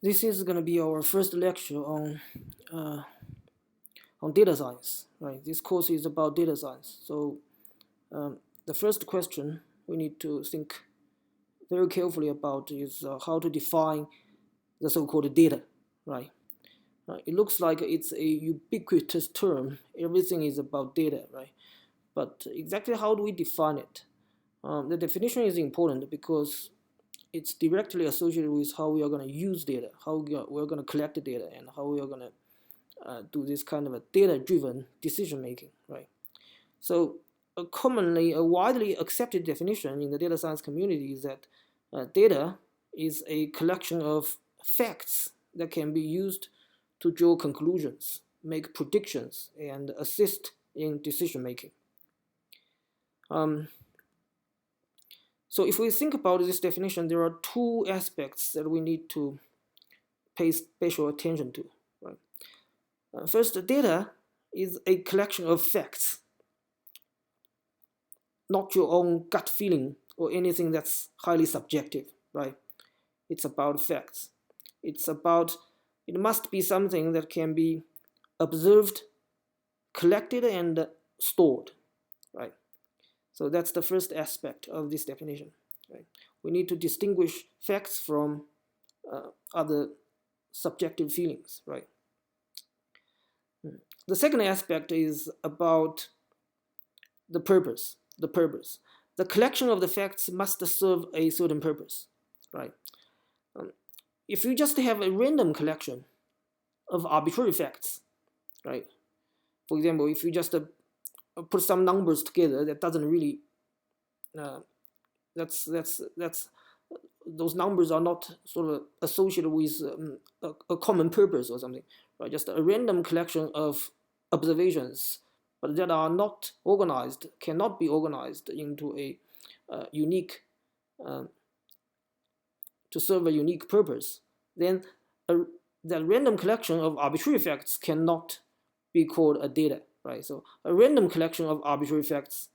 This is going to be our first lecture on data science, right? This course is about data science. So the first question we need to think very carefully about is how to define the so-called data, right? It looks like it's a ubiquitous term. Everything is about data, right? But exactly how do we define it? The definition is important because it's directly associated with how we are going to use data, how we're going to collect the data, and how we are going to do this kind of a data-driven decision making, right? So a widely accepted definition in the data science community is that data is a collection of facts that can be used to draw conclusions, make predictions, and assist in decision making. So if we think about this definition, there are two aspects that we need to pay special attention to. Right? First, data is a collection of facts, not your own gut feeling or anything that's highly subjective, right? It's about facts. It must be something that can be observed, collected, and stored, right? So that's the first aspect of this definition, right? We need to distinguish facts from other subjective feelings, right? The second aspect is about the purpose. The collection of the facts must serve a certain purpose, right? If you just have a random collection of arbitrary facts, right? For example, if you just put some numbers together, that doesn't really that's those numbers are not sort of associated with a common purpose or something, right? Just a random collection of observations, but that are not organized, cannot be organized into a unique to serve a unique purpose. Then that random collection of arbitrary facts cannot be called a data, right? So a random collection of arbitrary facts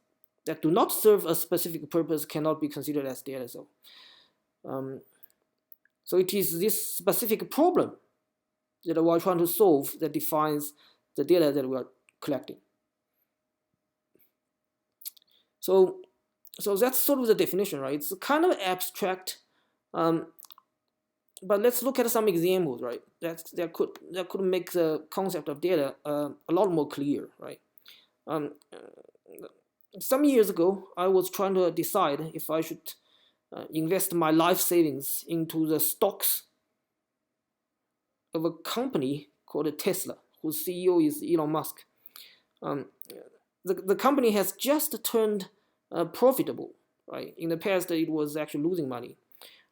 that do not serve a specific purpose cannot be considered as data. So it is this specific problem that we are trying to solve that defines the data that we are collecting. So that's sort of the definition, right? It's kind of abstract, but let's look at some examples, right? That could make the concept of data a lot more clear, right? Some years ago, I was trying to decide if I should invest my life savings into the stocks of a company called Tesla, whose CEO is Elon Musk. The company has just turned profitable, right? In the past, it was actually losing money,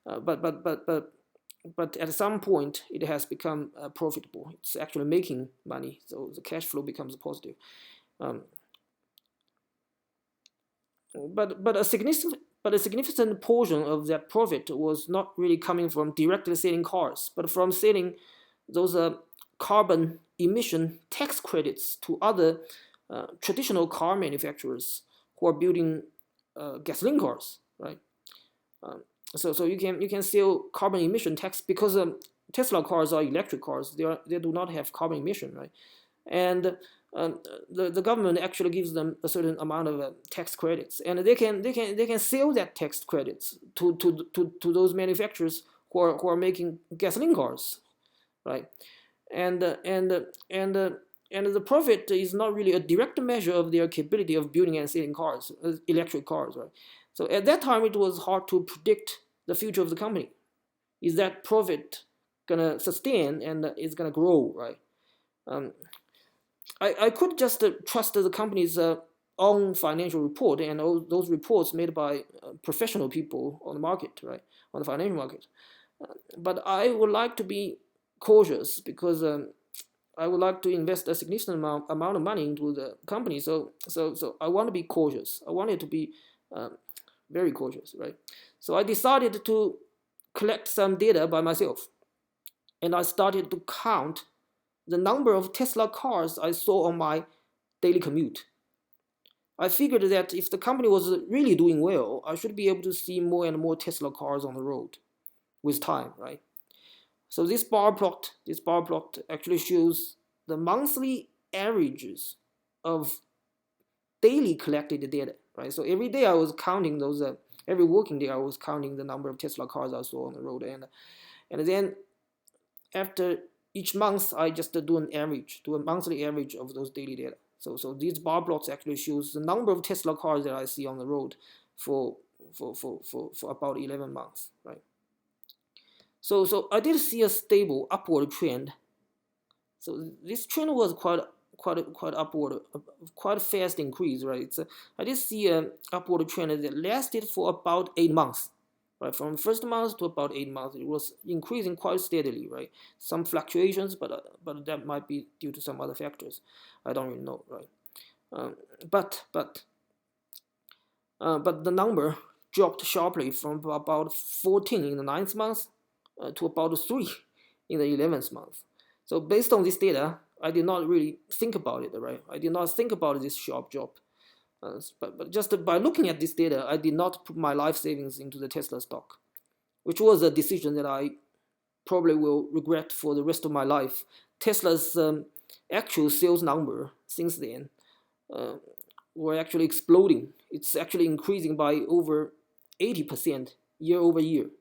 but at some point, it has become profitable. It's actually making money, so the cash flow becomes positive. But a significant portion of that profit was not really coming from directly selling cars, but from selling those carbon emission tax credits to other traditional car manufacturers who are building gasoline cars, right? So you can sell carbon emission tax because Tesla cars are electric cars. They do not have carbon emission, right? And the government actually gives them a certain amount of tax credits, and they can sell that tax credits to those manufacturers who are making gasoline cars, right? And the profit is not really a direct measure of their capability of building and selling cars, electric cars, right? So at that time, it was hard to predict the future of the company. Is that profit gonna sustain and is gonna grow, right? I could just trust the company's own financial report and all those reports made by professional people on the market, right, on the financial market. But I would like to be cautious because I would like to invest a significant amount of money into the company. So I want to be cautious. I want it to be very cautious, right? So I decided to collect some data by myself, and I started to count the number of Tesla cars I saw on my daily commute. I figured that if the company was really doing well, I should be able to see more and more Tesla cars on the road with time, right? So this bar plot actually shows the monthly averages of daily collected data, right? So every day I was counting those, every working day I was counting the number of Tesla cars I saw on the road, and then after each month I just do a monthly average of those daily data. So these bar plots actually shows the number of Tesla cars that I see on the road for about 11 months, right? So I did see a stable upward trend. So this trend was quite upward, quite a fast increase, right? So I did see an upward trend that lasted for about 8 months, right? From first month to about 8 months, it was increasing quite steadily, right? Some fluctuations, but that might be due to some other factors. I don't really know, right? Um, but but but the number dropped sharply from about 14 in the ninth month to about 3 in the 11th month. So based on this data, I did not really think about it, right? I did not think about this sharp drop. But just by looking at this data, I did not put my life savings into the Tesla stock, which was a decision that I probably will regret for the rest of my life. Tesla's actual sales number since then uh, were actually exploding. It's actually increasing by over 80% year over year.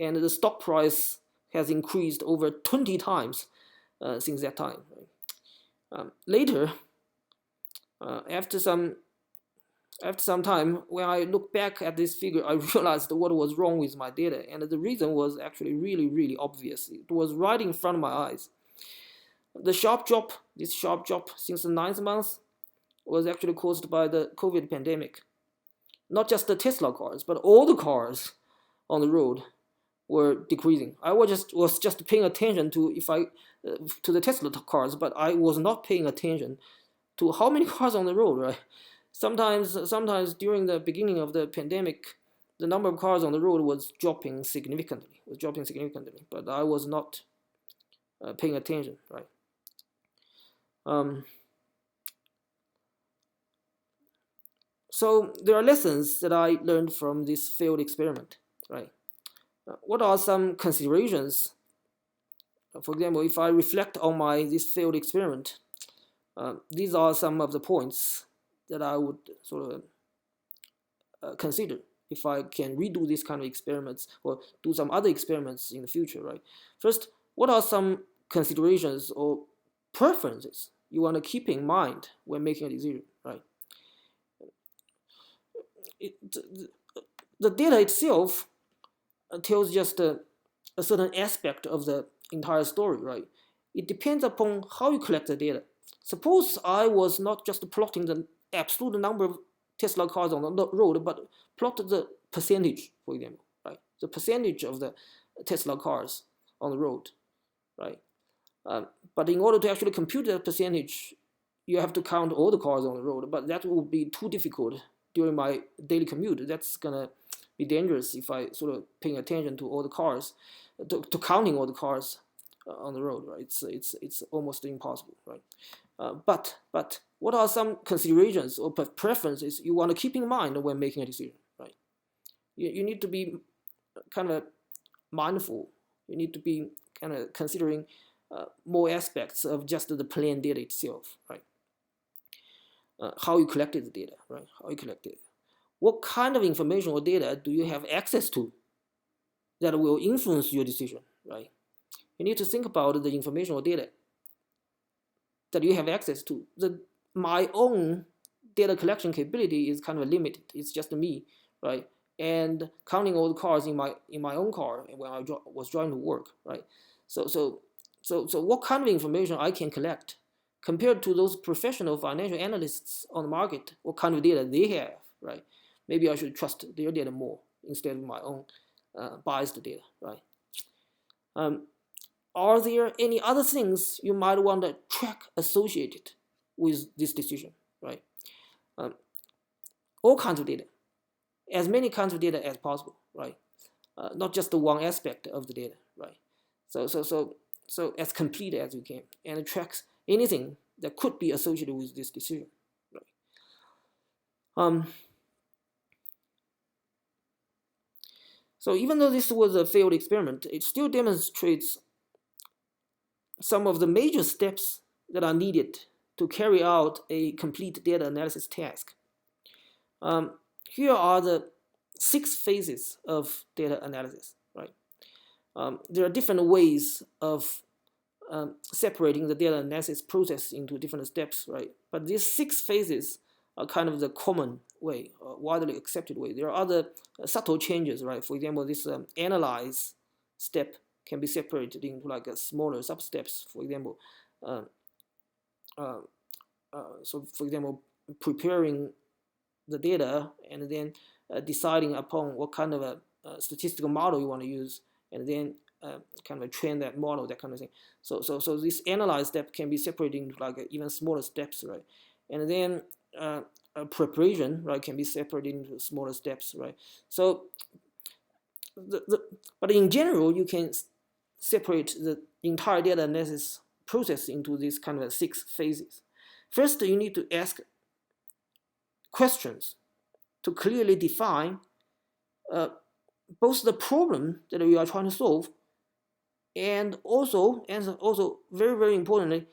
And the stock price has increased over 20 times since that time. Later, after some time, when I look back at this figure, I realized what was wrong with my data, and the reason was actually really obvious. It was right in front of my eyes. This sharp drop since the ninth month was actually caused by the COVID pandemic. Not just the Tesla cars, but all the cars on the road were decreasing. I was just paying attention to to the Tesla cars, but I was not paying attention to how many cars on the road, right? Sometimes during the beginning of the pandemic, the number of cars on the road was dropping significantly. But I was not paying attention, right? So there are lessons that I learned from this failed experiment, right? What are some considerations? For example, if I reflect on this failed experiment, these are some of the points that I would sort of consider if I can redo this kind of experiments or do some other experiments in the future, right? First, what are some considerations or preferences you want to keep in mind when making a decision, right? The data itself tells just a certain aspect of the entire story, right? It depends upon how you collect the data. Suppose I was not just plotting the absolute number of Tesla cars on the road, but plot the percentage, for example, right? The percentage of the Tesla cars on the road, right? But in order to actually compute that percentage, you have to count all the cars on the road, but that would be too difficult during my daily commute. That's gonna be dangerous if I sort of paying attention to all the cars, to counting all the cars on the road, right? It's almost impossible, right? But what are some considerations or preferences you want to keep in mind when making a decision, right? You need to be kind of mindful. You need to be kind of considering more aspects of just the plain data itself, right? How you collected the data, right? How you collected it. What kind of information or data do you have access to that will influence your decision, right? You need to think about the information or data that you have access to. My own data collection capability is kind of limited. It's just me, right? And counting all the cars in my own car when I was driving to work, right? So what kind of information I can collect compared to those professional financial analysts on the market? What kind of data they have, right? Maybe I should trust their data more instead of my own biased data, right? Are there any other things you might want to track associated with this decision, right? All kinds of data, as many kinds of data as possible, right? Not just the one aspect of the data, right? So as complete as you can, and it tracks anything that could be associated with this decision, right? So even though this was a failed experiment, it still demonstrates some of the major steps that are needed to carry out a complete data analysis task. Here are the 6 phases of data analysis, right? There are different ways of separating the data analysis process into different steps, right? But these 6 phases are kind of the common way, widely accepted way. There are other subtle changes, right? For example, this analyze step can be separated into like a smaller sub-steps. For example, so for example, preparing the data and then deciding upon what kind of a statistical model you want to use, and then kind of train that model, that kind of thing. So this analyze step can be separated into like even smaller steps, right? And then preparation, right, can be separated into smaller steps, right? So, but in general, you can separate the entire data analysis process into these kind of 6 phases. First, you need to ask questions to clearly define both the problem that you are trying to solve and also very, very importantly,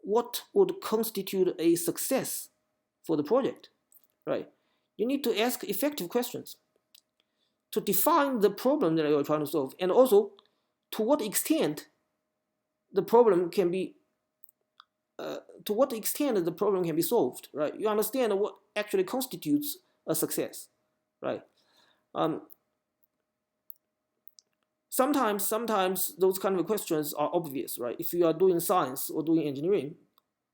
what would constitute a success for the project, right? You need to ask effective questions to define the problem that you're trying to solve, and also to what extent the problem can be solved, right? You understand what actually constitutes a success, right? Sometimes those kind of questions are obvious, right? If you are doing science or doing engineering,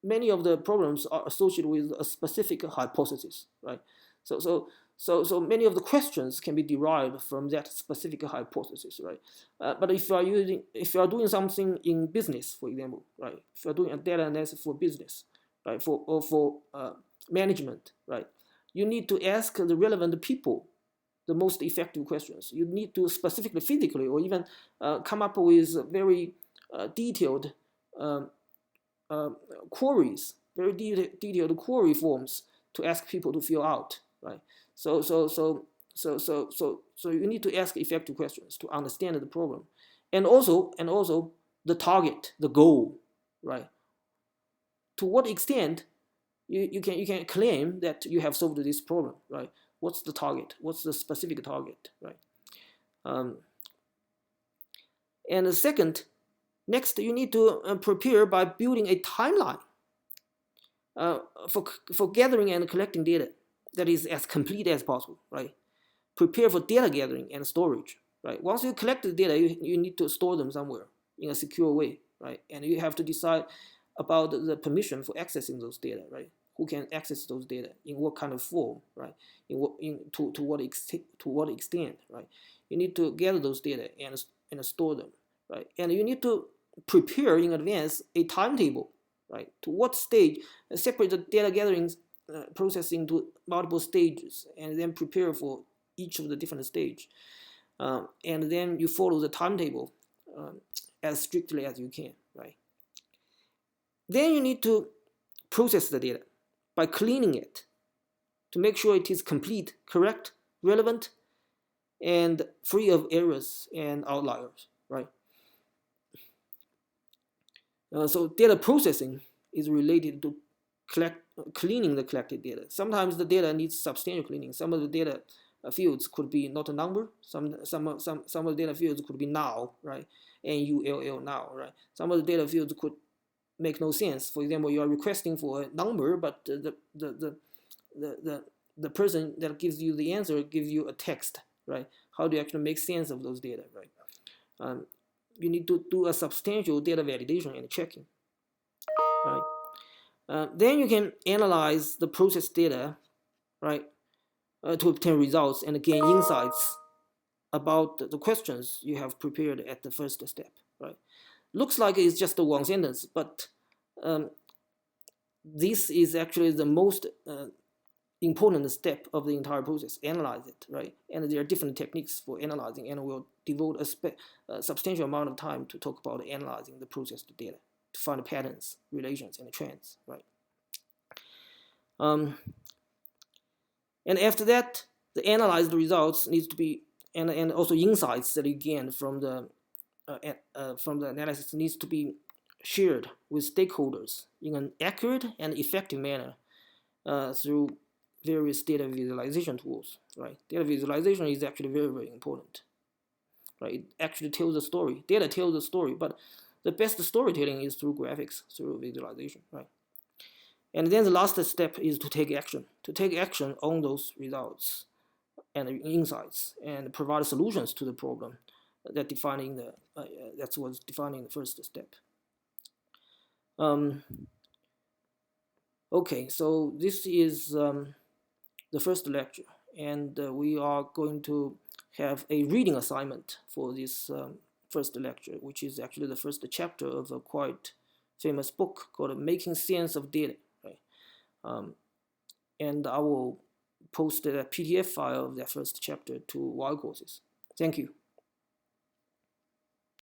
many of the problems are associated with a specific hypothesis, right? So many of the questions can be derived from that specific hypothesis, right? But if you are doing something in business, for example, right? If you are doing a data analysis for business, right, for management, right, you need to ask the relevant people the most effective questions. You need to specifically, physically, or even come up with very detailed queries, very detailed query forms to ask people to fill out, right? So you need to ask effective questions to understand the problem, and also the target, the goal, right? To what extent you can claim that you have solved this problem, right? What's the target? What's the specific target, right? And the second, next, you need to prepare by building a timeline for gathering and collecting data that is as complete as possible, right? Prepare for data gathering and storage, right? Once you collect the data, you need to store them somewhere in a secure way, right? And you have to decide about the permission for accessing those data, right? Who can access those data, in what kind of form, right? To what extent, right? You need to gather those data and store them, right? And you need to prepare in advance a timetable, right? To what stage, separate the data gathering process into multiple stages, and then prepare for each of the different stages. And then you follow the timetable as strictly as you can, right? Then you need to process the data by cleaning it to make sure it is complete, correct, relevant, and free of errors and outliers, right? So data processing is related to cleaning the collected data. Sometimes the data needs substantial cleaning. Some of the data fields could be not a number. Some of the data fields could be now, right? NULL now, right? Some of the data fields could make no sense. For example, you are requesting for a number, but the person that gives you the answer gives you a text, right? How do you actually make sense of those data, right? You need to do a substantial data validation and checking, right? Then you can analyze the processed data, right, to obtain results and gain insights about the questions you have prepared at the first step, right? Looks like it's just one sentence, but this is actually the most important step of the entire process. Analyze it, right? And there are different techniques for analyzing, and we'll devote a substantial amount of time to talk about analyzing the processed data to find patterns, relations, and trends, right? And after that, the analyzed results needs to be and also insights that you gain from the analysis needs to be shared with stakeholders in an accurate and effective manner through various data visualization tools. Right, data visualization is actually very, very important. Right, it actually tells the story. Data tells the story, but the best storytelling is through graphics, through visualization. Right, and then the last step is to take action. To take action on those results and insights and provide solutions to the problem that defining the that's what's defining the first step. Okay, so this is the first lecture, and we are going to have a reading assignment for this first lecture, which is actually the first chapter of a quite famous book called Making Sense of Data. Right? And I will post a PDF file of that first chapter to Wild Courses. Thank you.